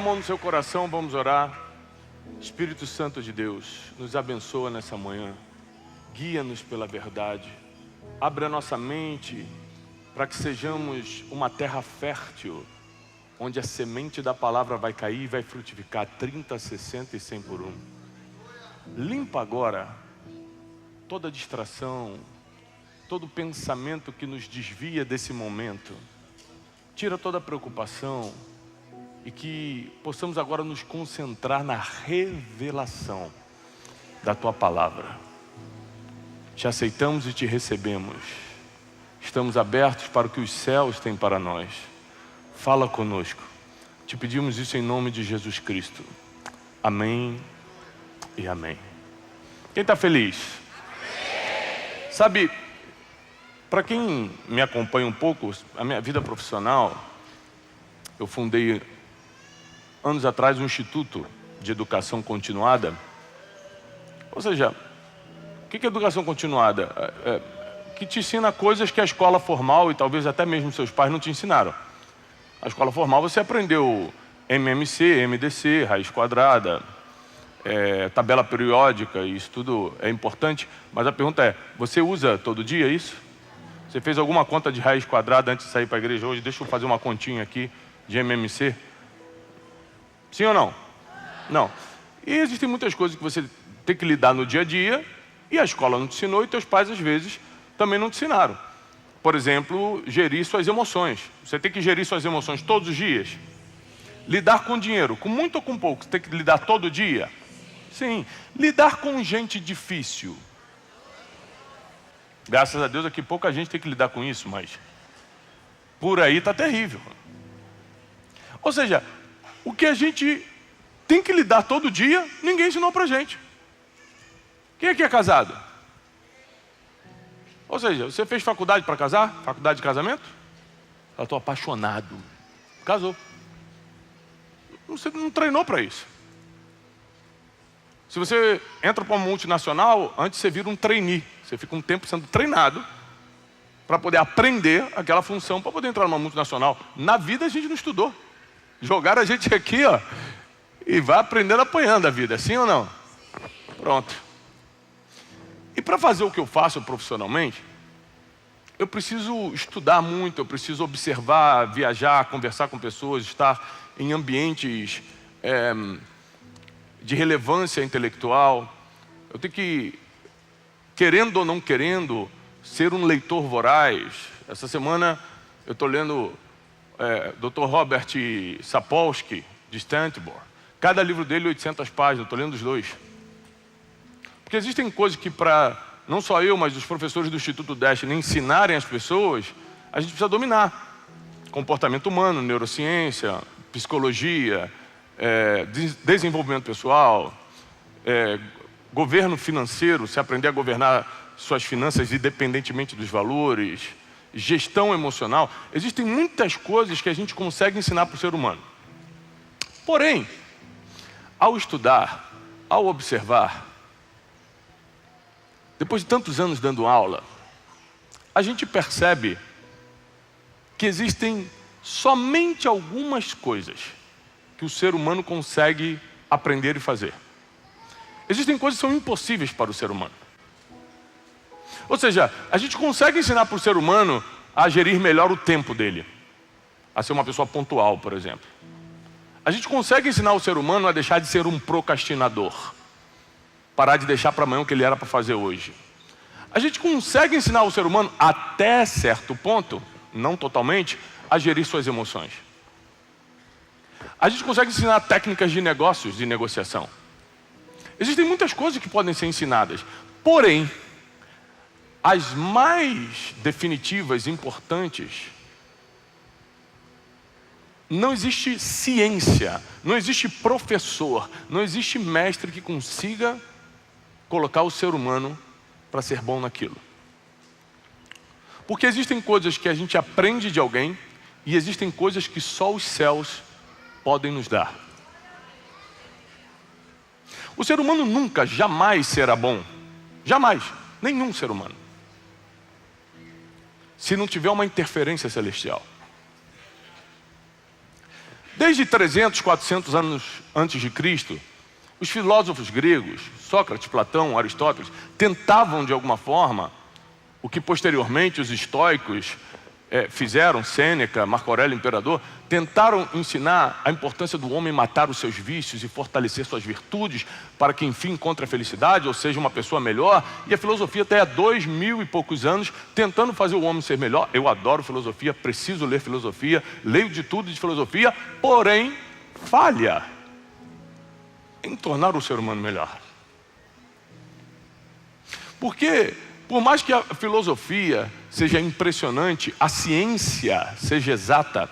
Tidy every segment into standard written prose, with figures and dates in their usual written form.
mão no seu coração, vamos orar. Espírito Santo de Deus, nos abençoa nessa manhã. Guia-nos pela verdade. Abre a nossa mente para que sejamos uma terra fértil, onde a semente da palavra vai cair e vai frutificar 30, 60 e 100 por um. Limpa agora toda distração, todo pensamento que nos desvia desse momento. Tira toda a preocupação e que possamos agora nos concentrar na revelação da Tua palavra. Te aceitamos e te recebemos. Estamos abertos para o que os céus têm para nós. Fala conosco. Te pedimos isso em nome de Jesus Cristo. Amém e amém. Quem está feliz? Amém. Sabe, para quem me acompanha um pouco, a minha vida profissional, eu fundei anos atrás um instituto de educação continuada. Ou seja, o que é educação continuada? Que te ensina coisas que a escola formal e talvez até mesmo seus pais não te ensinaram. A escola formal você aprendeu MMC, MDC, raiz quadrada, tabela periódica, isso tudo é importante. Mas a pergunta é, você usa todo dia isso? Você fez alguma conta de raiz quadrada antes de sair para a igreja hoje? Deixa eu fazer uma continha aqui de MMC. Sim ou não? Não. E existem muitas coisas que você tem que lidar no dia a dia e a escola não te ensinou e teus pais às vezes também não te ensinaram. Por exemplo, gerir suas emoções. Você tem que gerir suas emoções todos os dias. Lidar com dinheiro, com muito ou com pouco, você tem que lidar todo dia? Sim. Lidar com gente difícil. Graças a Deus aqui pouca gente tem que lidar com isso, mas por aí está terrível. Ou seja, o que a gente tem que lidar todo dia, ninguém ensinou pra gente. Quem aqui é casado? Ou seja, você fez faculdade para casar? Faculdade de casamento? Eu estou apaixonado. Casou. Você não treinou para isso. Se você entra para uma multinacional, antes você vira um trainee. Você fica um tempo sendo treinado para poder aprender aquela função, para poder entrar numa multinacional. Na vida a gente não estudou. Jogaram a gente aqui, ó, e vai aprendendo apanhando a vida, sim ou não? Pronto. E para fazer o que eu faço profissionalmente, eu preciso estudar muito, eu preciso observar, viajar, conversar com pessoas, estar em ambientes de relevância intelectual. Eu tenho que, querendo ou não querendo, ser um leitor voraz. Essa semana eu estou lendo Dr. Robert Sapolsky, de Stanford. Cada livro dele 800 páginas, eu estou lendo os dois. Porque existem coisas que para, não só eu, mas os professores do Instituto Destiny ensinarem as pessoas, a gente precisa dominar. Comportamento humano, neurociência, psicologia, desenvolvimento pessoal, governo financeiro, se aprender a governar suas finanças independentemente dos valores, gestão emocional. Existem muitas coisas que a gente consegue ensinar para o ser humano. Porém, ao estudar, ao observar, depois de tantos anos dando aula, a gente percebe que existem somente algumas coisas que o ser humano consegue aprender e fazer. Existem coisas que são impossíveis para o ser humano. Ou seja, a gente consegue ensinar para o ser humano a gerir melhor o tempo dele, a ser uma pessoa pontual, por exemplo. A gente consegue ensinar o ser humano a deixar de ser um procrastinador, parar de deixar para amanhã o que ele era para fazer hoje. A gente consegue ensinar o ser humano, até certo ponto, não totalmente, a gerir suas emoções. A gente consegue ensinar técnicas de negócios, de negociação. Existem muitas coisas que podem ser ensinadas. Porém, as mais definitivas, importantes, não existe ciência, não existe professor, não existe mestre que consiga colocar o ser humano para ser bom naquilo. Porque existem coisas que a gente aprende de alguém e existem coisas que só os céus podem nos dar. O ser humano nunca, jamais será bom. Jamais. Nenhum ser humano. Se não tiver uma interferência celestial. Desde 300, 400 anos antes de Cristo, os filósofos gregos, Sócrates, Platão, Aristóteles, tentavam de alguma forma, o que posteriormente os estoicos fizeram, Sêneca, Marco Aurélio, imperador, tentaram ensinar a importância do homem matar os seus vícios e fortalecer suas virtudes para que enfim encontre a felicidade, ou seja, uma pessoa melhor. E a filosofia até há 2000 e poucos anos tentando fazer o homem ser melhor. Eu adoro filosofia, preciso ler filosofia, leio de tudo de filosofia, porém falha em tornar o ser humano melhor. Porque por mais que a filosofia seja impressionante, a ciência seja exata,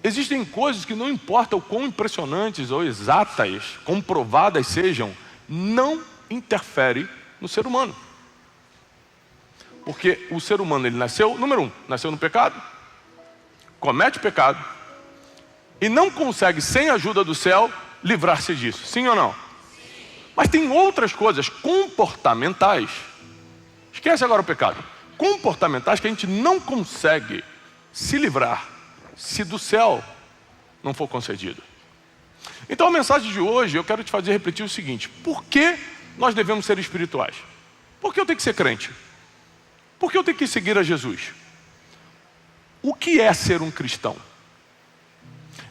existem coisas que não importa o quão impressionantes ou exatas, comprovadas sejam, não interfere no ser humano. Porque o ser humano, ele nasceu, número 1, nasceu no pecado, comete pecado, e não consegue, sem a ajuda do céu, livrar-se disso. Sim ou não? Mas tem outras coisas comportamentais. Esquece agora o pecado. Comportamentais que a gente não consegue se livrar se do céu não for concedido. Então a mensagem de hoje eu quero te fazer repetir o seguinte: por que nós devemos ser espirituais? Por que eu tenho que ser crente? Por que eu tenho que seguir a Jesus? O que é ser um cristão?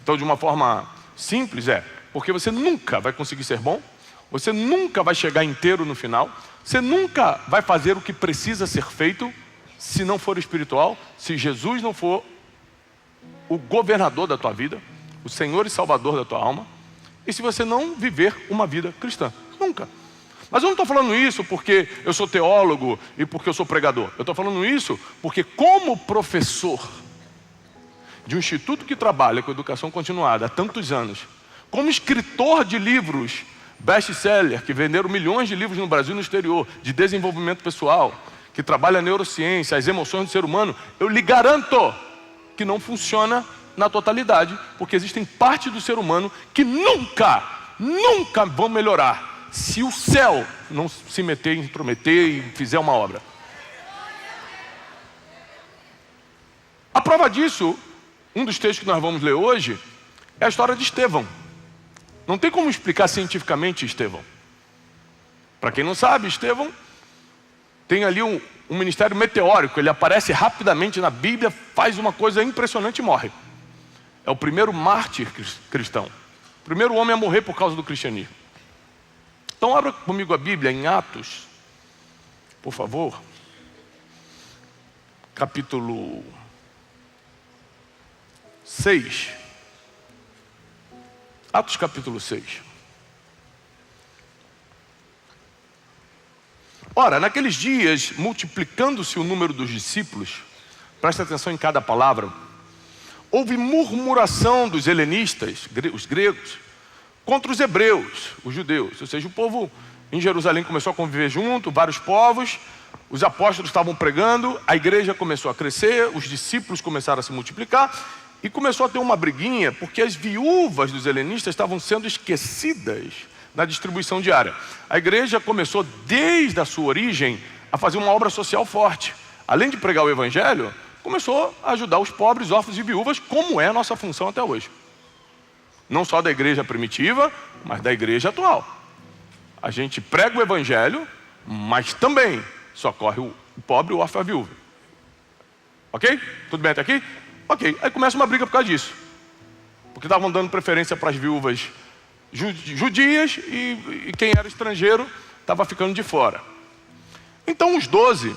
Então, de uma forma simples, porque você nunca vai conseguir ser bom, você nunca vai chegar inteiro no final, você nunca vai fazer o que precisa ser feito se não for espiritual, se Jesus não for o governador da tua vida, o Senhor e Salvador da tua alma, e se você não viver uma vida cristã. Nunca. Mas eu não estou falando isso porque eu sou teólogo e porque eu sou pregador. Eu estou falando isso porque, como professor de um instituto que trabalha com educação continuada há tantos anos, como escritor de livros best-seller, que venderam milhões de livros no Brasil e no exterior, de desenvolvimento pessoal, que trabalha a neurociência, as emoções do ser humano, eu lhe garanto que não funciona na totalidade, porque existem partes do ser humano que nunca vão melhorar se o céu não se meter, intrometer e fizer uma obra. A prova disso, um dos textos que nós vamos ler hoje, é a história de Estevão. Não tem como explicar cientificamente Estevão. Para quem não sabe, Estevão tem ali um ministério meteórico. Ele aparece rapidamente na Bíblia, faz uma coisa impressionante e morre. É o primeiro mártir cristão. O primeiro homem a morrer por causa do cristianismo. Então abra comigo a Bíblia em Atos, por favor. Capítulo 6. Atos capítulo 6. Ora, naqueles dias, multiplicando-se o número dos discípulos, presta atenção em cada palavra, houve murmuração dos helenistas, os gregos, contra os hebreus, os judeus. Ou seja, o povo em Jerusalém começou a conviver junto, vários povos, os apóstolos estavam pregando, a igreja começou a crescer, os discípulos começaram a se multiplicar, e começou a ter uma briguinha, porque as viúvas dos helenistas estavam sendo esquecidas na distribuição diária. A igreja começou, desde a sua origem, a fazer uma obra social forte. Além de pregar o evangelho, começou a ajudar os pobres, órfãos e viúvas, como é a nossa função até hoje. Não só da igreja primitiva, mas da igreja atual. A gente prega o evangelho, mas também socorre o pobre, o órfão e a viúva. Ok? Tudo bem até aqui? Ok, aí começa uma briga por causa disso. Porque estavam dando preferência para as viúvas judias e quem era estrangeiro estava ficando de fora. Então os 12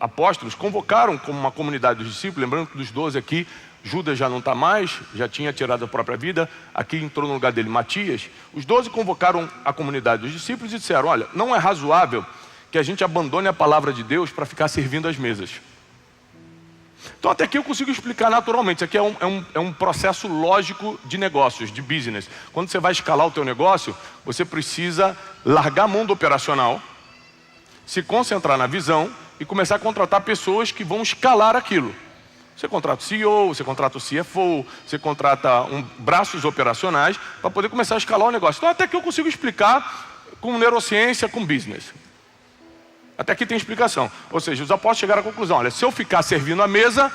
apóstolos convocaram como uma comunidade dos discípulos, lembrando que dos 12 aqui, Judas já não está mais, já tinha tirado a própria vida, aqui entrou no lugar dele Matias. Os 12 convocaram a comunidade dos discípulos e disseram: olha, não é razoável que a gente abandone a palavra de Deus para ficar servindo as mesas. Então até aqui eu consigo explicar naturalmente. Isso aqui é um processo lógico de negócios, de business. Quando você vai escalar o teu negócio, você precisa largar a mão do operacional, se concentrar na visão e começar a contratar pessoas que vão escalar aquilo. Você contrata o CEO, você contrata o CFO, você contrata braços operacionais para poder começar a escalar o negócio. Então até aqui eu consigo explicar com neurociência, com business. Até aqui tem explicação. Ou seja, os apóstolos chegaram à conclusão: olha, se eu ficar servindo a mesa,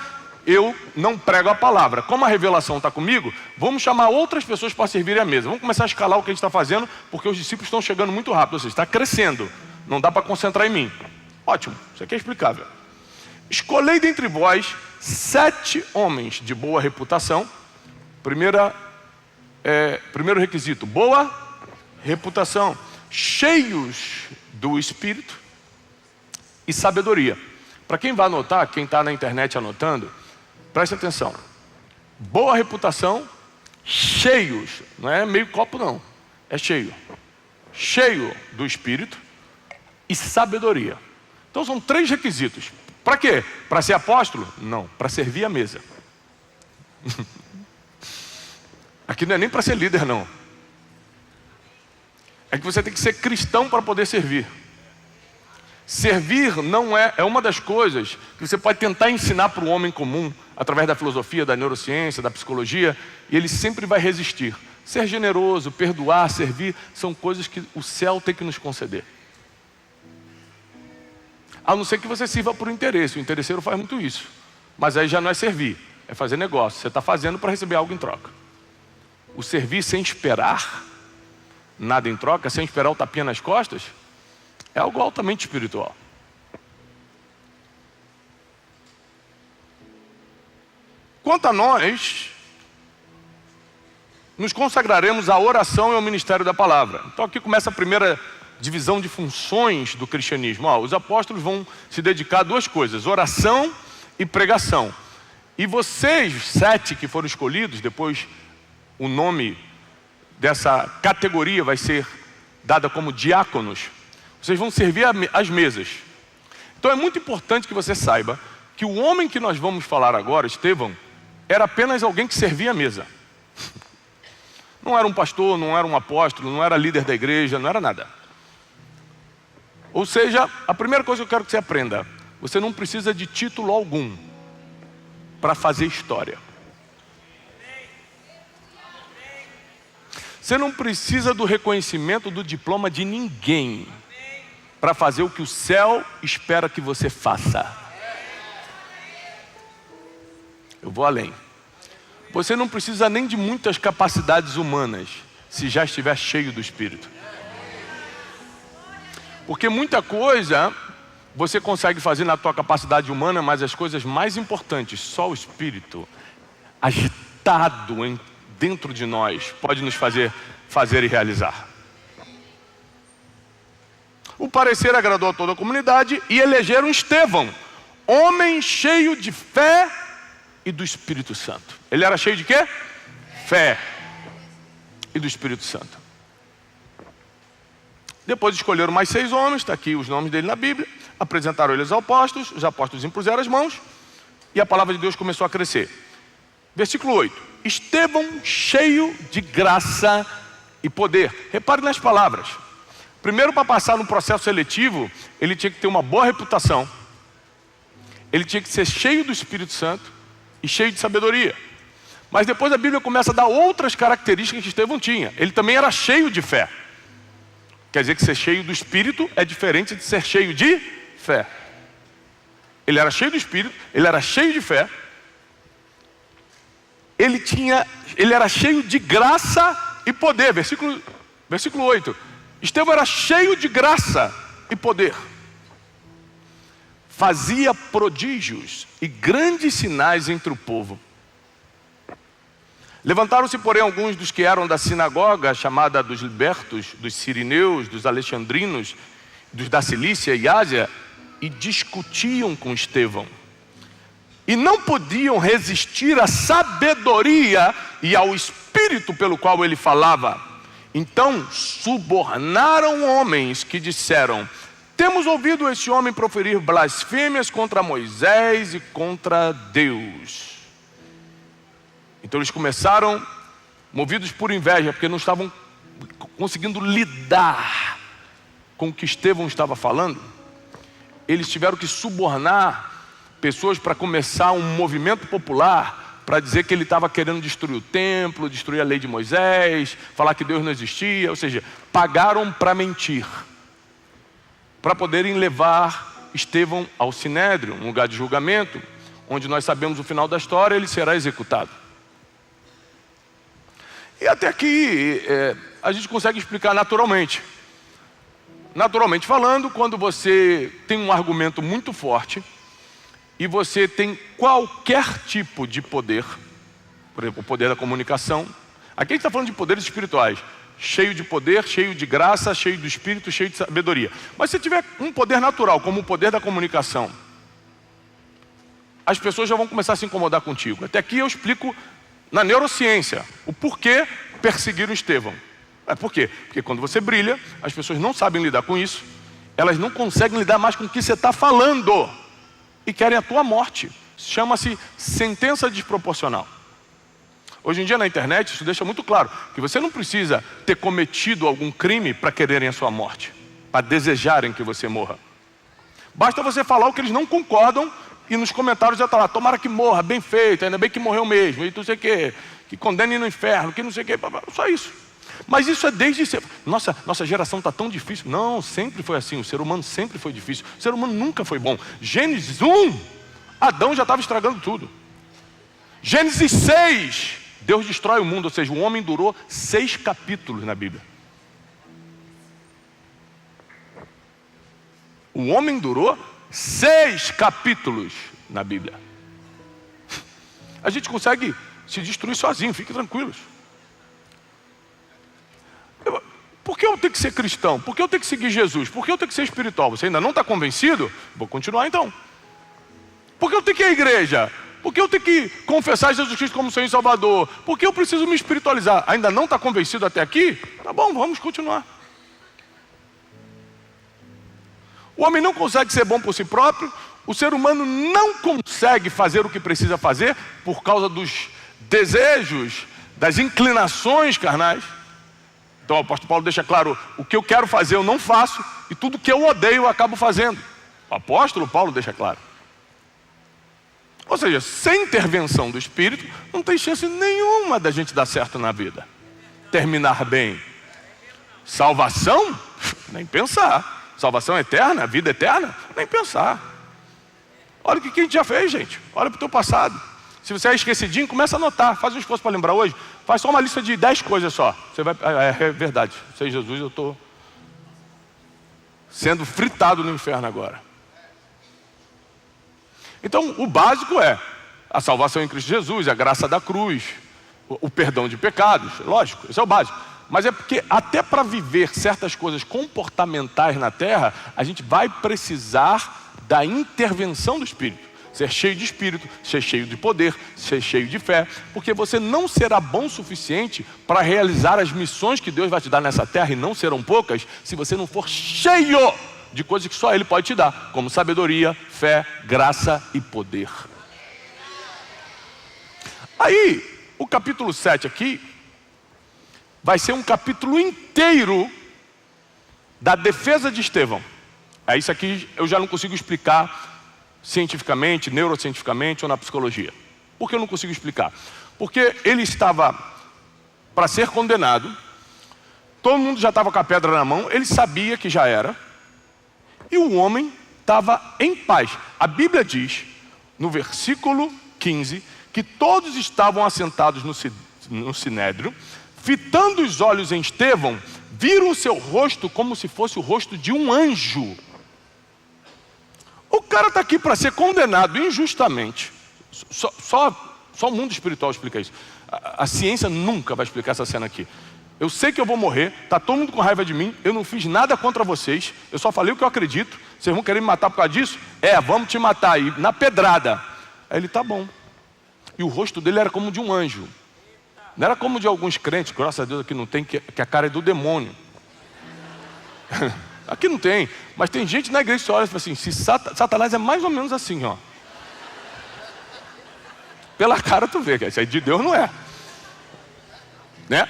eu não prego a palavra. Como a revelação está comigo, vamos chamar outras pessoas para servirem à mesa. Vamos começar a escalar o que a gente está fazendo, porque os discípulos estão chegando muito rápido, ou seja, está crescendo. Não dá para concentrar em mim. Ótimo, isso aqui é explicável. Escolhei dentre vós 7 homens de boa reputação. Primeiro requisito, boa reputação, cheios do Espírito e sabedoria. Para quem vai anotar, quem está na internet anotando, preste atenção. Boa reputação, cheios, não é meio copo não, é cheio. Cheio do Espírito e sabedoria. Então são 3 requisitos. Para quê? Para ser apóstolo? Não, para servir a mesa. Aqui não é nem para ser líder não. É que você tem que ser cristão para poder servir. Servir não é uma das coisas que você pode tentar ensinar para o homem comum, através da filosofia, da neurociência, da psicologia, e ele sempre vai resistir. Ser generoso, perdoar, servir, são coisas que o céu tem que nos conceder. A não ser que você sirva por interesse, o interesseiro faz muito isso. Mas aí já não é servir, é fazer negócio. Você está fazendo para receber algo em troca. O servir sem esperar nada em troca, sem esperar o tapinha nas costas, é algo altamente espiritual. Quanto a nós, nos consagraremos à oração e ao ministério da palavra. Então aqui começa a primeira divisão de funções do cristianismo. Os apóstolos vão se dedicar a 2 coisas, oração e pregação. E vocês, 7 que foram escolhidos, depois o nome dessa categoria vai ser dada como diáconos, vocês vão servir às mesas. Então é muito importante que você saiba que o homem que nós vamos falar agora, Estevão, era apenas alguém que servia à mesa. Não era um pastor, não era um apóstolo, não era líder da igreja, não era nada. Ou seja, a primeira coisa que eu quero que você aprenda, você não precisa de título algum para fazer história. Você não precisa do reconhecimento do diploma de ninguém para fazer o que o céu espera que você faça. Eu vou além. Você não precisa nem de muitas capacidades humanas, se já estiver cheio do Espírito. Porque muita coisa você consegue fazer na tua capacidade humana, mas as coisas mais importantes, só o Espírito agitado dentro de nós pode nos fazer e realizar. O parecer agradou a toda a comunidade e elegeram Estevão, homem cheio de fé e do Espírito Santo. Ele era cheio de quê? Fé e do Espírito Santo. Depois escolheram mais 6 homens, está aqui os nomes dele na Bíblia, apresentaram eles aos apóstolos, os apóstolos impuseram as mãos e a palavra de Deus começou a crescer. Versículo 8, Estevão cheio de graça e poder. Repare nas palavras. Primeiro, para passar no processo seletivo, ele tinha que ter uma boa reputação, ele tinha que ser cheio do Espírito Santo e cheio de sabedoria. Mas depois a Bíblia começa a dar outras características que Estevão tinha. Ele também era cheio de fé. Quer dizer que ser cheio do Espírito é diferente de ser cheio de fé. Ele era cheio do Espírito, ele era cheio de fé, ele era cheio de graça e poder. Versículo 8. Estevão era cheio de graça e poder. Fazia prodígios e grandes sinais entre o povo. Levantaram-se, porém, alguns dos que eram da sinagoga, chamada dos libertos, dos sirineus, dos alexandrinos, dos da Cilícia e Ásia, e discutiam com Estevão. E não podiam resistir à sabedoria e ao espírito pelo qual ele falava. Então subornaram homens que disseram: temos ouvido esse homem proferir blasfêmias contra Moisés e contra Deus. Então eles começaram, movidos por inveja, porque não estavam conseguindo lidar com o que Estevão estava falando. Eles tiveram que subornar pessoas para começar um movimento popular para dizer que ele estava querendo destruir o templo, destruir a lei de Moisés, falar que Deus não existia. Ou seja, pagaram para mentir, para poderem levar Estevão ao Sinédrio, um lugar de julgamento, onde nós sabemos o final da história, ele será executado. E até aqui a gente consegue explicar naturalmente. Naturalmente falando, quando você tem um argumento muito forte e você tem qualquer tipo de poder, por exemplo, o poder da comunicação. Aqui a gente está falando de poderes espirituais, cheio de poder, cheio de graça, cheio do espírito, cheio de sabedoria. Mas se tiver um poder natural, como o poder da comunicação, as pessoas já vão começar a se incomodar contigo. Até aqui eu explico na neurociência o porquê perseguiram Estevão. Por quê? Porque quando você brilha, as pessoas não sabem lidar com isso, elas não conseguem lidar mais com o que você está falando e querem a tua morte. Chama-se sentença desproporcional. Hoje em dia na internet isso deixa muito claro que você não precisa ter cometido algum crime para quererem a sua morte, para desejarem que você morra. Basta você falar o que eles não concordam e nos comentários já está lá: tomara que morra, bem feito, ainda bem que morreu mesmo, e não sei o quê, que condene no inferno, que não sei o quê, só isso. Mas isso é desde sempre. Nossa geração está tão difícil. Não, sempre foi assim. O ser humano sempre foi difícil. O ser humano nunca foi bom. Gênesis 1, Adão já estava estragando tudo. Gênesis 6, Deus destrói o mundo. Ou seja, o homem durou 6 capítulos na Bíblia. O homem durou 6 capítulos na Bíblia. A gente consegue se destruir sozinho, fiquem tranquilos. Por que eu tenho que ser cristão? Por que eu tenho que seguir Jesus? Por que eu tenho que ser espiritual? Você ainda não está convencido? Vou continuar então. Por que eu tenho que ir à igreja? Por que eu tenho que confessar Jesus Cristo como Senhor e Salvador? Por que eu preciso me espiritualizar? Ainda não está convencido até aqui? Tá bom, vamos continuar. O homem não consegue ser bom por si próprio. O ser humano não consegue fazer o que precisa fazer por causa dos desejos, das inclinações carnais. Então o apóstolo Paulo deixa claro: o que eu quero fazer eu não faço, e tudo que eu odeio eu acabo fazendo. O apóstolo Paulo deixa claro. Ou seja, sem intervenção do Espírito, não tem chance nenhuma da gente dar certo na vida, terminar bem. Salvação? Nem pensar. Salvação eterna, vida eterna? Nem pensar. Olha o que a gente já fez, gente. Olha para o teu passado. Se você é esquecidinho, começa a anotar. Faz um esforço para lembrar hoje. Faz só uma lista de 10 coisas só. Você vai... É verdade. Sem Jesus eu estou sendo fritado no inferno agora. Então o básico é a salvação em Cristo Jesus, a graça da cruz, o perdão de pecados. Lógico, isso é o básico. Mas é porque até para viver certas coisas comportamentais na terra, a gente vai precisar da intervenção do Espírito. Ser cheio de Espírito, ser cheio de poder, ser cheio de fé. Porque você não será bom o suficiente para realizar as missões que Deus vai te dar nessa terra, e não serão poucas, se você não for cheio de coisas que só Ele pode te dar, como sabedoria, fé, graça e poder. Aí, o capítulo 7 aqui vai ser um capítulo inteiro da defesa de Estevão. Isso aqui eu já não consigo explicar cientificamente, neurocientificamente ou na psicologia. Por que eu não consigo explicar? Porque ele estava para ser condenado, todo mundo já estava com a pedra na mão, ele sabia que já era, e o homem estava em paz. A Bíblia diz, no versículo 15, que todos estavam assentados no sinédrio, fitando os olhos em Estevão, viram o seu rosto como se fosse o rosto de um anjo. O cara está aqui para ser condenado injustamente. Só o mundo espiritual explica isso. A ciência nunca vai explicar essa cena aqui. Eu sei que eu vou morrer, está todo mundo com raiva de mim, eu não fiz nada contra vocês, eu só falei o que eu acredito, vocês vão querer me matar por causa disso? Vamos te matar aí, na pedrada. Aí ele, tá bom. E o rosto dele era como de um anjo. Não era como de alguns crentes, graças a Deus aqui não tem, que a cara é do demônio. Aqui não tem, mas tem gente na igreja que olha e fala assim: se Satanás é mais ou menos assim, ó. Pela cara tu vê, que isso aí de Deus não é. Né?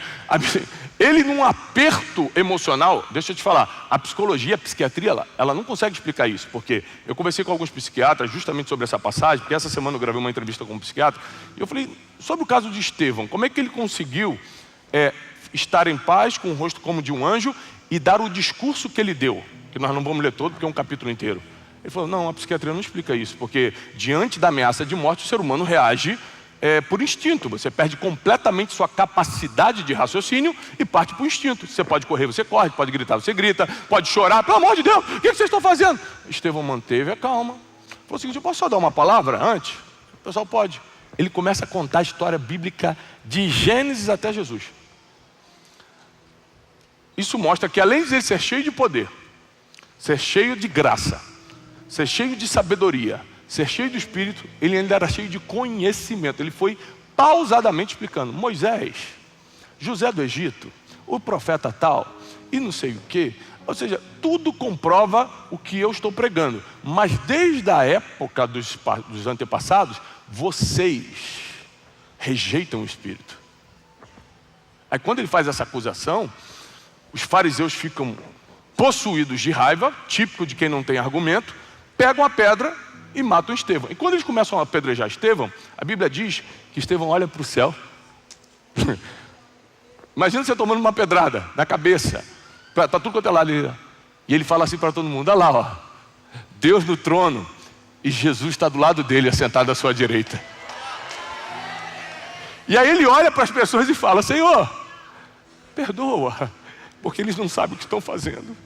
Ele num aperto emocional, deixa eu te falar, a psicologia, a psiquiatria, ela não consegue explicar isso, porque eu conversei com alguns psiquiatras justamente sobre essa passagem, porque essa semana eu gravei uma entrevista com um psiquiatra, e eu falei, sobre o caso de Estevão, como é que ele conseguiu estar em paz, com o rosto como de um anjo, e dar o discurso que ele deu, que nós não vamos ler todo, porque é um capítulo inteiro. Ele falou, não, a psiquiatria não explica isso, porque diante da ameaça de morte, o ser humano reage por instinto. Você perde completamente sua capacidade de raciocínio e parte por instinto. Você pode correr, você corre, pode gritar, você grita, pode chorar, pelo amor de Deus, o que vocês estão fazendo? Estevão manteve a calma. Falou o seguinte, eu posso só dar uma palavra antes? O pessoal pode. Ele começa a contar a história bíblica de Gênesis até Jesus. Isso mostra que além de ele ser cheio de poder, ser cheio de graça, ser cheio de sabedoria, ser cheio do Espírito, ele ainda era cheio de conhecimento. Ele foi pausadamente explicando. Moisés, José do Egito, o profeta tal, e não sei o quê. Ou seja, tudo comprova o que eu estou pregando. Mas desde a época dos antepassados, vocês rejeitam o Espírito. Aí quando ele faz essa acusação, os fariseus ficam possuídos de raiva, típico de quem não tem argumento, pegam a pedra e matam Estevão. E quando eles começam a apedrejar Estevão, a Bíblia diz que Estevão olha para o céu. Imagina você tomando uma pedrada na cabeça, para tudo quanto é lado. E ele fala assim para todo mundo, olha lá, ó, Deus no trono, e Jesus está do lado dele, assentado à sua direita. E aí ele olha para as pessoas e fala, Senhor, perdoa, porque eles não sabem o que estão fazendo.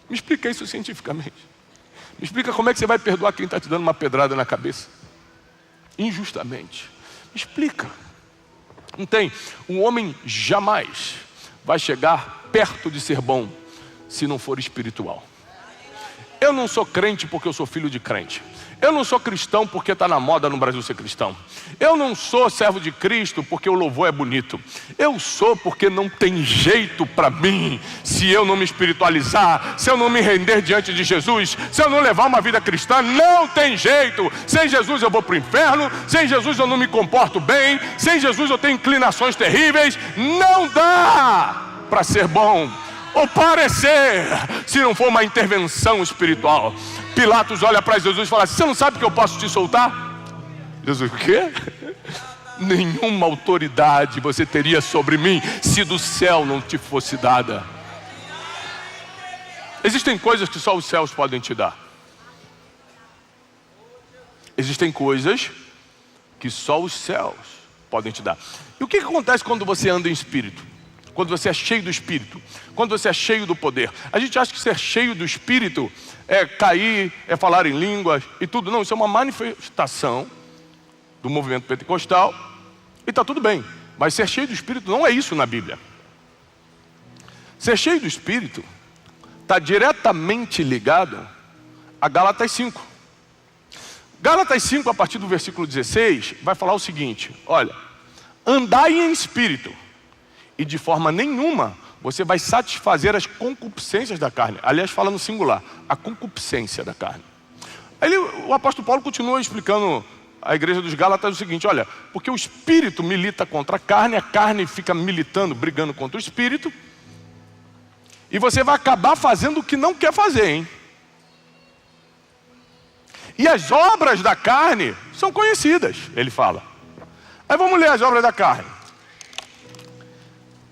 Me explica isso cientificamente. Me explica como é que você vai perdoar quem está te dando uma pedrada na cabeça injustamente. Me explica. Não tem. Um homem jamais vai chegar perto de ser bom se não for espiritual. Eu não sou crente porque eu sou filho de crente. Eu não sou cristão porque está na moda no Brasil ser cristão. Eu não sou servo de Cristo porque o louvor é bonito. Eu sou porque não tem jeito para mim se eu não me espiritualizar, se eu não me render diante de Jesus, se eu não levar uma vida cristã. Não tem jeito. Sem Jesus eu vou para o inferno. Sem Jesus eu não me comporto bem. Sem Jesus eu tenho inclinações terríveis. Não dá para ser bom ou parecer se não for uma intervenção espiritual. Pilatos olha para Jesus e fala assim, você não sabe que eu posso te soltar? Jesus, o quê? Nenhuma autoridade você teria sobre mim se do céu não te fosse dada. Existem coisas que só os céus podem te dar. Existem coisas que só os céus podem te dar. E o que acontece quando você anda em espírito? Quando você é cheio do Espírito, quando você é cheio do poder. A gente acha que ser cheio do Espírito é cair, é falar em línguas e tudo. Não, isso é uma manifestação do movimento pentecostal e está tudo bem. Mas ser cheio do Espírito não é isso na Bíblia. Ser cheio do Espírito está diretamente ligado a Gálatas 5. Gálatas 5, a partir do versículo 16, vai falar o seguinte, olha, andai em espírito, e de forma nenhuma você vai satisfazer as concupiscências da carne. Aliás, fala no singular, a concupiscência da carne. Aí o apóstolo Paulo continua explicando à igreja dos Gálatas o seguinte, olha, porque o espírito milita contra a carne fica militando, brigando contra o espírito, e você vai acabar fazendo o que não quer fazer, hein? E as obras da carne são conhecidas, ele fala. Aí vamos ler as obras da carne.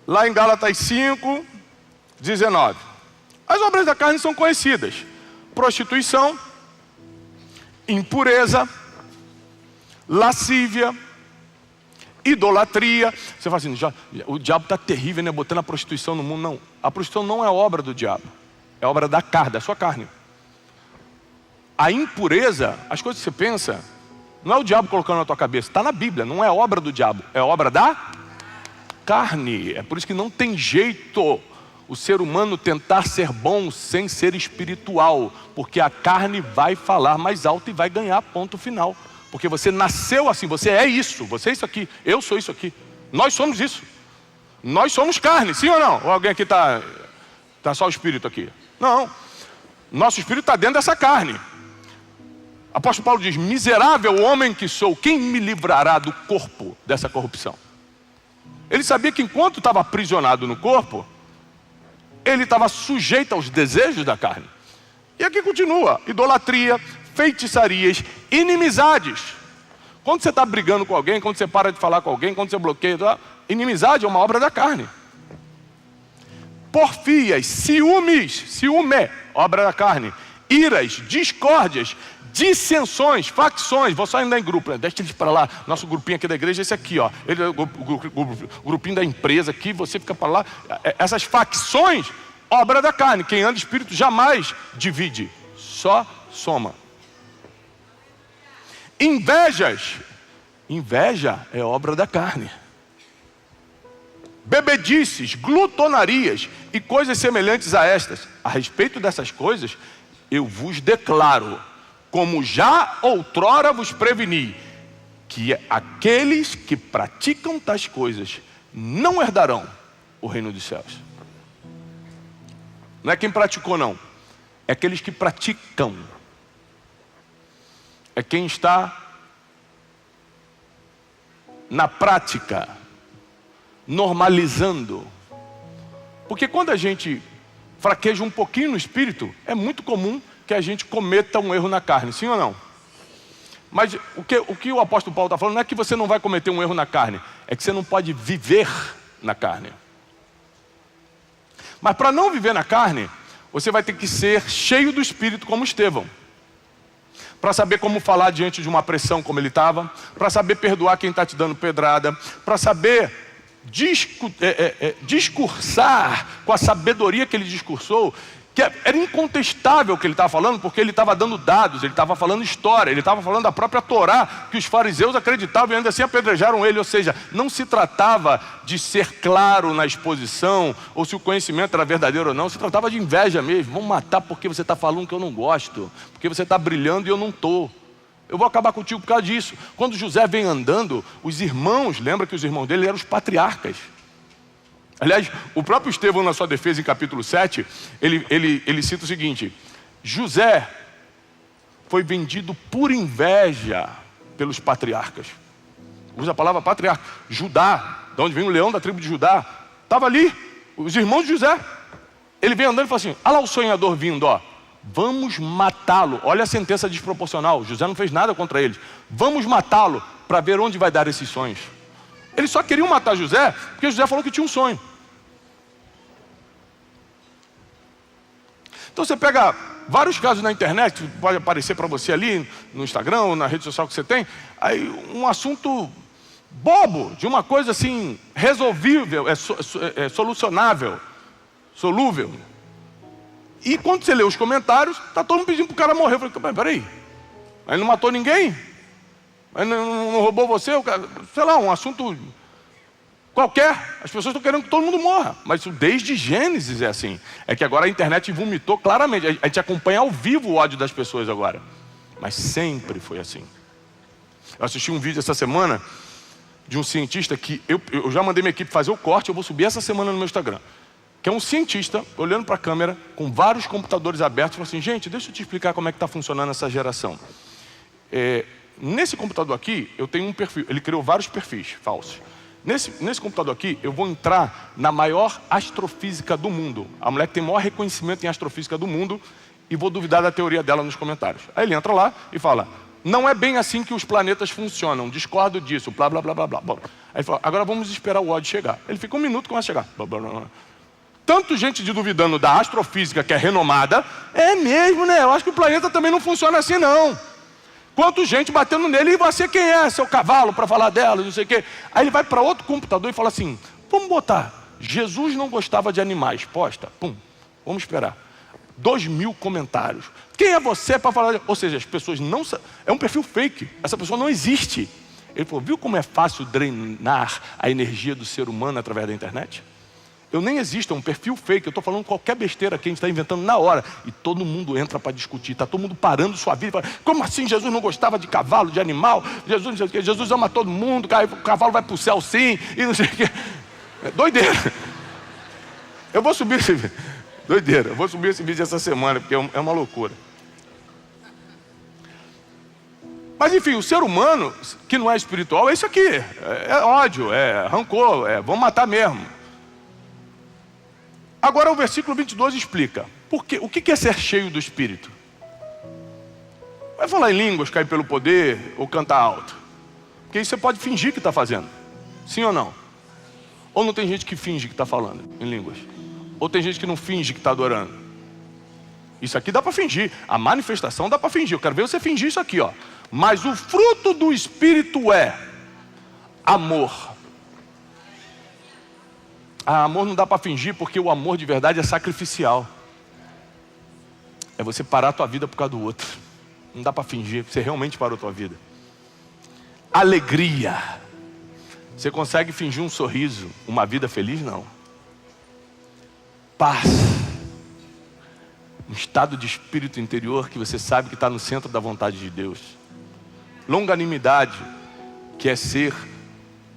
Lá em Gálatas 5, 19. As obras da carne são conhecidas. Prostituição, impureza, lascívia, idolatria. Você fala assim, o diabo está terrível, né? Botando a prostituição no mundo. Não, a prostituição não é obra do diabo. É obra da carne, da sua carne. A impureza, as coisas que você pensa, não é o diabo colocando na tua cabeça. Está na Bíblia, não é obra do diabo. É obra da carne. É por isso que não tem jeito o ser humano tentar ser bom sem ser espiritual, porque a carne vai falar mais alto e vai ganhar ponto final, porque você nasceu assim, você é isso aqui, eu sou isso aqui, nós somos isso, nós somos carne, sim ou não? Ou alguém aqui está só o espírito aqui? Não, nosso espírito está dentro dessa carne. Apóstolo Paulo diz, miserável homem que sou, quem me livrará do corpo dessa corrupção? Ele sabia que enquanto estava aprisionado no corpo, ele estava sujeito aos desejos da carne. E aqui continua, idolatria, feitiçarias, inimizades. Quando você está brigando com alguém, quando você para de falar com alguém, quando você bloqueia, inimizade é uma obra da carne. Porfias, ciúmes, ciúme, obra da carne. iras, discórdias, dissensões, facções. Vou só andar em grupo, né? Deixa eles para lá. Nosso grupinho aqui da igreja é esse aqui, ó. Ele é o grupinho da empresa aqui, você fica para lá. Essas facções, obra da carne. Quem anda espírito jamais divide, só soma. Invejas. Inveja é obra da carne. Bebedices, glutonarias e coisas semelhantes a estas. A respeito dessas coisas, eu vos declaro, como já outrora vos preveni, que aqueles que praticam tais coisas não herdarão o reino dos céus. Não é quem praticou, não. É aqueles que praticam. É quem está na prática, normalizando. Porque quando a gente fraqueja um pouquinho no espírito, é muito comum que a gente cometa um erro na carne, sim ou não? Mas o que o apóstolo Paulo está falando não é que você não vai cometer um erro na carne, é que você não pode viver na carne. Mas para não viver na carne, você vai ter que ser cheio do espírito como Estevão. Para saber como falar diante de uma pressão como ele estava, para saber perdoar quem está te dando pedrada, para saber discursar com a sabedoria que ele discursou, que era incontestável o que ele estava falando, porque ele estava dando dados, ele estava falando história, ele estava falando da própria Torá, que os fariseus acreditavam e ainda assim apedrejaram ele. Ou seja, não se tratava de ser claro na exposição, ou se o conhecimento era verdadeiro ou não, se tratava de inveja mesmo. Vamos matar porque você está falando que eu não gosto, porque você está brilhando e eu não estou. Eu vou acabar contigo por causa disso. Quando José vem andando, os irmãos, lembra que os irmãos dele eram os patriarcas. Aliás, o próprio Estevão, na sua defesa, em capítulo 7, ele cita o seguinte: José foi vendido por inveja pelos patriarcas. Usa a palavra patriarca. Judá, de onde vem o leão da tribo de Judá, estava ali, os irmãos de José. Ele vem andando e fala assim: olha lá o sonhador vindo, ó. Vamos matá-lo. Olha a sentença desproporcional. José não fez nada contra eles. Vamos matá-lo para ver onde vai dar esses sonhos. Eles só queriam matar José porque José falou que tinha um sonho. Então você pega vários casos na internet, pode aparecer para você ali no Instagram ou na rede social que você tem, aí um assunto bobo, de uma coisa assim, resolvível, solucionável, solúvel. E quando você lê os comentários, está todo mundo pedindo para o cara morrer. Eu falei, peraí, ele não matou ninguém? Ele não roubou você? Sei lá, um assunto qualquer. As pessoas estão querendo que todo mundo morra. Mas isso desde Gênesis é assim. É que agora a internet vomitou claramente. A gente acompanha ao vivo o ódio das pessoas agora. Mas sempre foi assim. Eu assisti um vídeo essa semana de um cientista que eu já mandei minha equipe fazer o corte, eu vou subir essa semana no meu Instagram. Que é um cientista, olhando para a câmera, com vários computadores abertos, falou assim: gente, deixa eu te explicar como é que está funcionando essa geração. Nesse computador aqui, eu tenho um perfil. Ele criou vários perfis falsos. Nesse computador aqui, eu vou entrar na maior astrofísica do mundo. A mulher que tem maior reconhecimento em astrofísica do mundo, e vou duvidar da teoria dela nos comentários. Aí ele entra lá e fala: não é bem assim que os planetas funcionam, discordo disso, blá, blá, blá, blá, blá. Bom, aí ele fala: agora vamos esperar o ódio chegar. Ele fica um minuto e começa a chegar. Blá, blá, blá. Tanto gente duvidando da astrofísica, que é renomada, é mesmo, né? Eu acho que o planeta também não funciona assim, não. Quanto gente batendo nele, e você quem é? Seu cavalo para falar dela, não sei o quê. Aí ele vai para outro computador e fala assim: vamos botar, Jesus não gostava de animais, posta, pum, vamos esperar. 2.000 comentários. Quem é você para falar? Ou seja, as pessoas não... É um perfil fake, essa pessoa não existe. Ele falou: viu como é fácil drenar a energia do ser humano através da internet? Eu nem existo, é um perfil fake, eu estou falando qualquer besteira que a gente está inventando na hora. E todo mundo entra para discutir, está todo mundo parando sua vida. Fala: como assim Jesus não gostava de cavalo, de animal? Jesus ama todo mundo, o cavalo vai para o céu sim, e não sei o quê. É doideira. Eu vou subir esse vídeo. Doideira, eu vou subir esse vídeo essa semana, porque é uma loucura. Mas enfim, o ser humano que não é espiritual é isso aqui. É ódio, é rancor, vamos matar mesmo. Agora o versículo 22 explica o que é ser cheio do Espírito. Vai falar em línguas, cair pelo poder ou cantar alto? Porque isso você pode fingir que está fazendo. Sim ou não? Ou não tem gente que finge que está falando em línguas? Ou tem gente que não finge que está adorando? Isso aqui dá para fingir. A manifestação dá para fingir. Eu quero ver você fingir isso aqui, ó. Mas o fruto do Espírito é amor. Amor não dá para fingir, porque o amor de verdade é sacrificial. É você parar a tua vida por causa do outro. Não dá para fingir, você realmente parou a tua vida. Alegria. Você consegue fingir um sorriso, uma vida feliz? Não. Paz. Um estado de espírito interior que você sabe que está no centro da vontade de Deus. Longanimidade, que é ser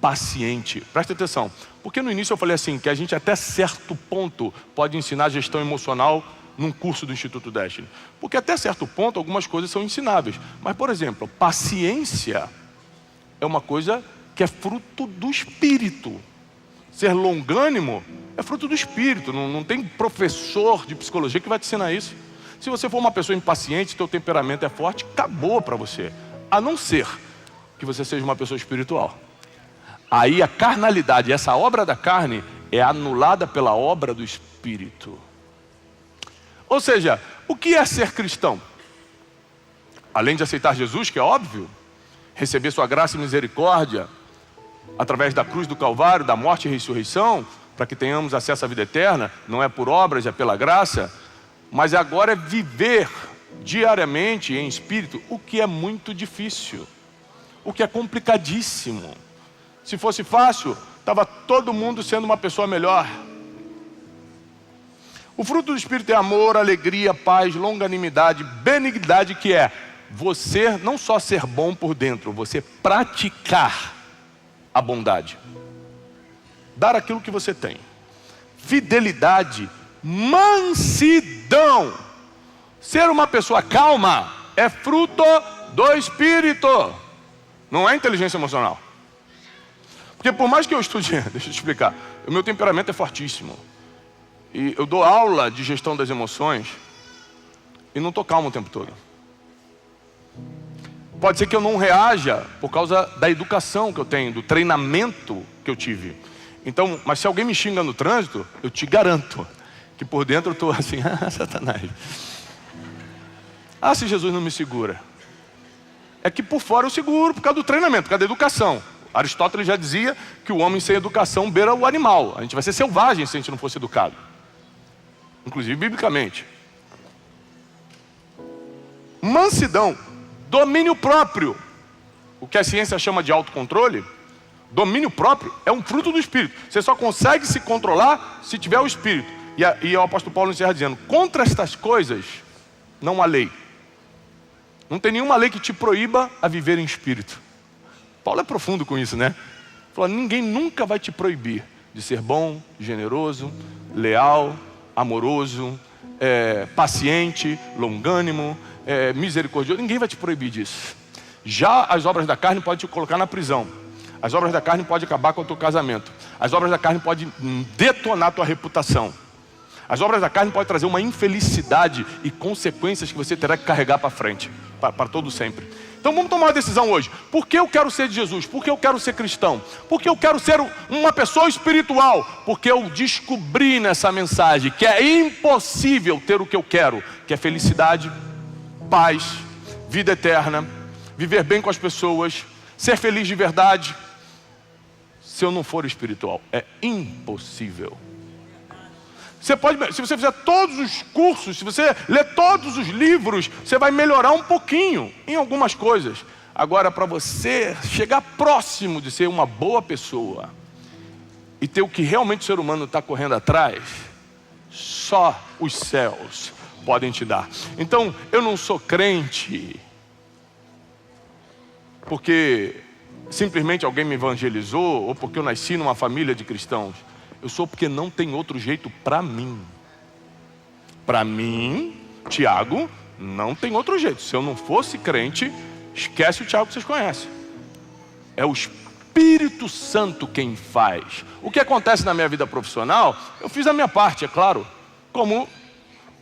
paciente. Presta atenção, porque no início eu falei assim, que a gente até certo ponto pode ensinar gestão emocional num curso do Instituto Destiny. Porque até certo ponto algumas coisas são ensináveis. Mas, por exemplo, paciência é uma coisa que é fruto do Espírito. Ser longânimo é fruto do Espírito. Não tem professor de psicologia que vai te ensinar isso. Se você for uma pessoa impaciente, teu temperamento é forte, acabou para você. A não ser que você seja uma pessoa espiritual. Aí a carnalidade, essa obra da carne, é anulada pela obra do Espírito. Ou seja, o que é ser cristão? Além de aceitar Jesus, que é óbvio, receber sua graça e misericórdia através da cruz do Calvário, da morte e ressurreição, para que tenhamos acesso à vida eterna, não é por obras, é pela graça, mas agora é viver diariamente em espírito, o que é muito difícil, o que é complicadíssimo. Se fosse fácil, estava todo mundo sendo uma pessoa melhor. O fruto do Espírito é amor, alegria, paz, longanimidade, benignidade, que é você não só ser bom por dentro, você praticar a bondade. Dar aquilo que você tem. Fidelidade, mansidão. Ser uma pessoa calma é fruto do Espírito. Não é inteligência emocional. Porque por mais que eu estude, deixa eu te explicar, o meu temperamento é fortíssimo. E eu dou aula de gestão das emoções e não estou calmo o tempo todo. Pode ser que eu não reaja por causa da educação que eu tenho, do treinamento que eu tive. Então, mas se alguém me xinga no trânsito, eu te garanto que por dentro eu estou assim, Satanás. Se Jesus não me segura. É que por fora eu seguro por causa do treinamento, por causa da educação. Aristóteles já dizia que o homem sem educação beira o animal. A gente vai ser selvagem se a gente não fosse educado. Inclusive biblicamente. Mansidão, domínio próprio. O que a ciência chama de autocontrole, domínio próprio é um fruto do Espírito. Você só consegue se controlar se tiver o Espírito. E o apóstolo Paulo encerra dizendo, contra estas coisas não há lei. Não tem nenhuma lei que te proíba a viver em espírito. Paulo é profundo com isso, né? Falou, ninguém nunca vai te proibir de ser bom, generoso, leal, amoroso, paciente, longânimo, misericordioso. Ninguém vai te proibir disso. Já as obras da carne podem te colocar na prisão. As obras da carne podem acabar com o teu casamento. As obras da carne podem detonar a tua reputação. As obras da carne podem trazer uma infelicidade e consequências que você terá que carregar para frente, para todo sempre. Então vamos tomar uma decisão hoje. Por que eu quero ser de Jesus? Por que eu quero ser cristão? Por que eu quero ser uma pessoa espiritual? Porque eu descobri nessa mensagem que é impossível ter o que eu quero, que é felicidade, paz, vida eterna, viver bem com as pessoas, ser feliz de verdade, se eu não for espiritual. É impossível. Se você fizer todos os cursos, se você ler todos os livros, você vai melhorar um pouquinho em algumas coisas. Agora, para você chegar próximo de ser uma boa pessoa e ter o que realmente o ser humano está correndo atrás, só os céus podem te dar. Então, eu não sou crente porque simplesmente alguém me evangelizou ou porque eu nasci numa família de cristãos. Eu sou porque não tem outro jeito para mim. Para mim, Tiago, não tem outro jeito. Se eu não fosse crente, esquece o Tiago que vocês conhecem. É o Espírito Santo quem faz. O que acontece na minha vida profissional, eu fiz a minha parte, é claro. Como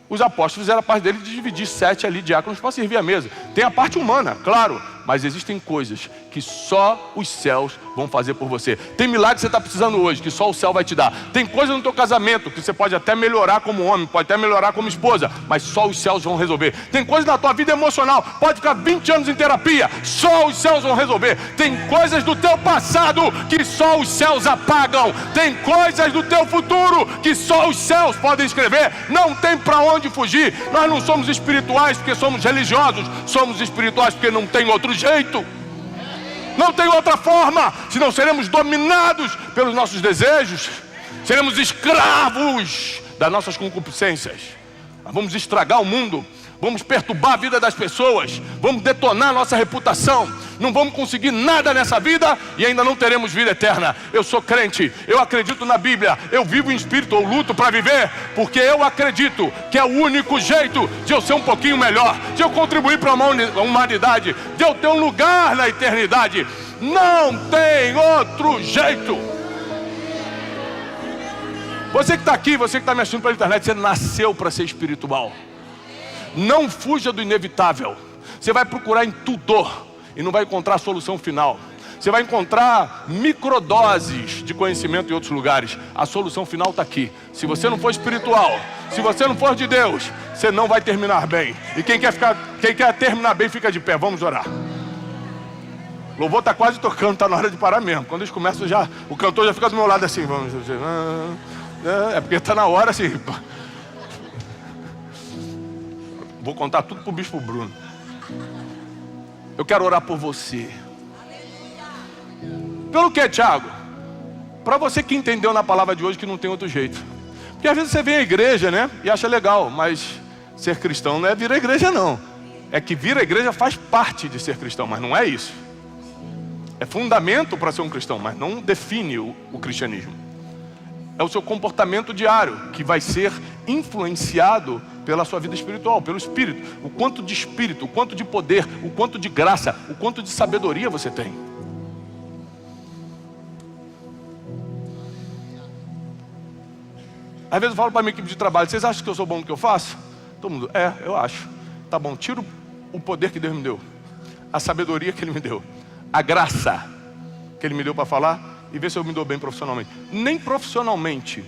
os apóstolos fizeram a parte dele de dividir 7 ali diáconos para servir a mesa. Tem a parte humana, claro. Mas existem coisas que só os céus vão fazer por você. Tem milagre que você está precisando hoje, que só o céu vai te dar. Tem coisa no teu casamento que você pode até melhorar como homem, pode até melhorar como esposa, mas só os céus vão resolver. Tem coisa na tua vida emocional, pode ficar 20 anos em terapia, só os céus vão resolver. Tem coisas do teu passado que só os céus apagam. Tem coisas do teu futuro que só os céus podem escrever. Não tem para onde fugir. Nós não somos espirituais porque somos religiosos, somos espirituais porque não tem outro jeito. Não tem outra forma, senão seremos dominados pelos nossos desejos, seremos escravos das nossas concupiscências. Nós vamos estragar o mundo, vamos perturbar a vida das pessoas, vamos detonar a nossa reputação, não vamos conseguir nada nessa vida e ainda não teremos vida eterna. Eu sou crente, eu acredito na Bíblia, eu vivo em espírito, eu luto para viver, porque eu acredito que é o único jeito de eu ser um pouquinho melhor, de eu contribuir para a humanidade, de eu ter um lugar na eternidade. Não tem outro jeito. Você que está aqui, você que está me assistindo pela internet, você nasceu para ser espiritual. Não fuja do inevitável. Você vai procurar em tudo e não vai encontrar a solução final. Você vai encontrar microdoses de conhecimento em outros lugares. A solução final está aqui. Se você não for espiritual, se você não for de Deus, você não vai terminar bem. E quem quer terminar bem, fica de pé. Vamos orar. O louvor está quase tocando, está na hora de parar mesmo. Quando eles começam já, o cantor já fica do meu lado assim. Vamos dizer, é porque está na hora assim. Vou contar tudo para o Bispo Bruno. Eu quero orar por você. Pelo que, Tiago? Para você que entendeu na palavra de hoje que não tem outro jeito. Porque às vezes você vem à igreja, né? E acha legal, mas ser cristão não é vir à igreja, não. É que vir à igreja faz parte de ser cristão, mas não é isso. É fundamento para ser um cristão, mas não define o cristianismo. É o seu comportamento diário que vai ser influenciado pela sua vida espiritual, pelo Espírito. O quanto de Espírito, o quanto de poder, o quanto de graça, o quanto de sabedoria você tem. Às vezes eu falo para a minha equipe de trabalho: vocês acham que eu sou bom no que eu faço? Todo mundo: eu acho. Tá bom, tira o poder que Deus me deu, a sabedoria que Ele me deu, a graça que Ele me deu para falar, e ver se eu me dou bem profissionalmente. Nem profissionalmente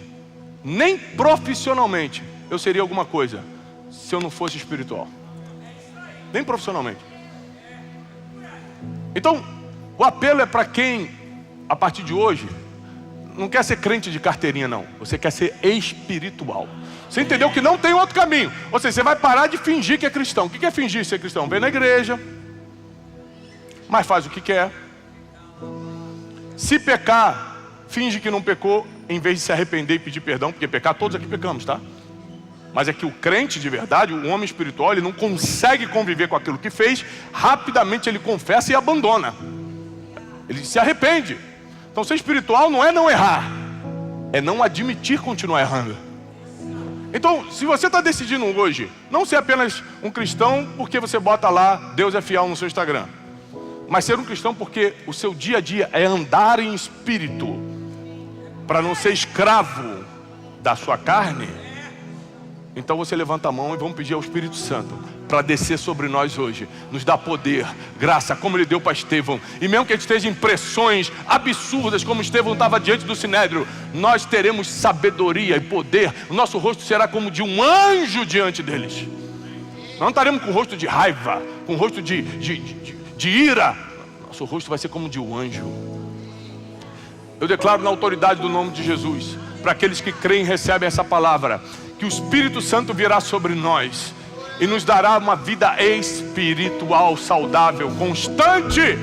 eu seria alguma coisa se eu não fosse espiritual. Nem profissionalmente. Então, o apelo é para quem, a partir de hoje, não quer ser crente de carteirinha, não. Você quer ser espiritual. Você entendeu que não tem outro caminho. Ou seja, você vai parar de fingir que é cristão. O que é fingir ser cristão? Vem na igreja, mas faz o que quer. Se pecar, finge que não pecou, em vez de se arrepender e pedir perdão, porque pecar, todos aqui pecamos, tá? Mas é que o crente de verdade, o homem espiritual, ele não consegue conviver com aquilo que fez. Rapidamente ele confessa e abandona. Ele se arrepende. Então ser espiritual não é não errar, é não admitir continuar errando. Então, se você está decidindo hoje não ser apenas um cristão porque você bota lá Deus é fiel no seu Instagram, mas ser um cristão porque o seu dia a dia é andar em espírito, para não ser escravo da sua carne, então você levanta a mão e vamos pedir ao Espírito Santo para descer sobre nós hoje, nos dar poder, graça, como Ele deu para Estevão. E mesmo que a gente esteja em pressões absurdas, como Estevão estava diante do Sinédrio, nós teremos sabedoria e poder. O nosso rosto será como de um anjo diante deles. Nós não estaremos com o rosto de raiva, com o rosto de ira. Nosso rosto vai ser como de um anjo. Eu declaro na autoridade do nome de Jesus, para aqueles que creem e recebem essa palavra, que o Espírito Santo virá sobre nós e nos dará uma vida espiritual, saudável, constante.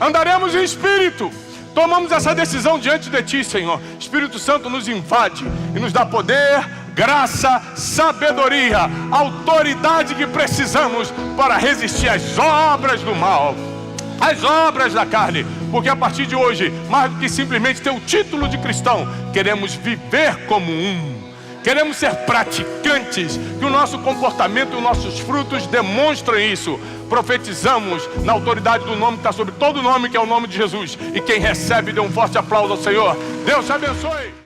Andaremos em espírito. Tomamos essa decisão diante de Ti, Senhor. Espírito Santo nos invade e nos dá poder, graça, sabedoria, autoridade que precisamos para resistir às obras do mal, às obras da carne. Porque a partir de hoje, mais do que simplesmente ter o título de cristão, queremos viver como um. Queremos ser praticantes, que o nosso comportamento e os nossos frutos demonstrem isso. Profetizamos na autoridade do nome que está sobre todo nome, que é o nome de Jesus. E quem recebe, dê um forte aplauso ao Senhor. Deus te abençoe.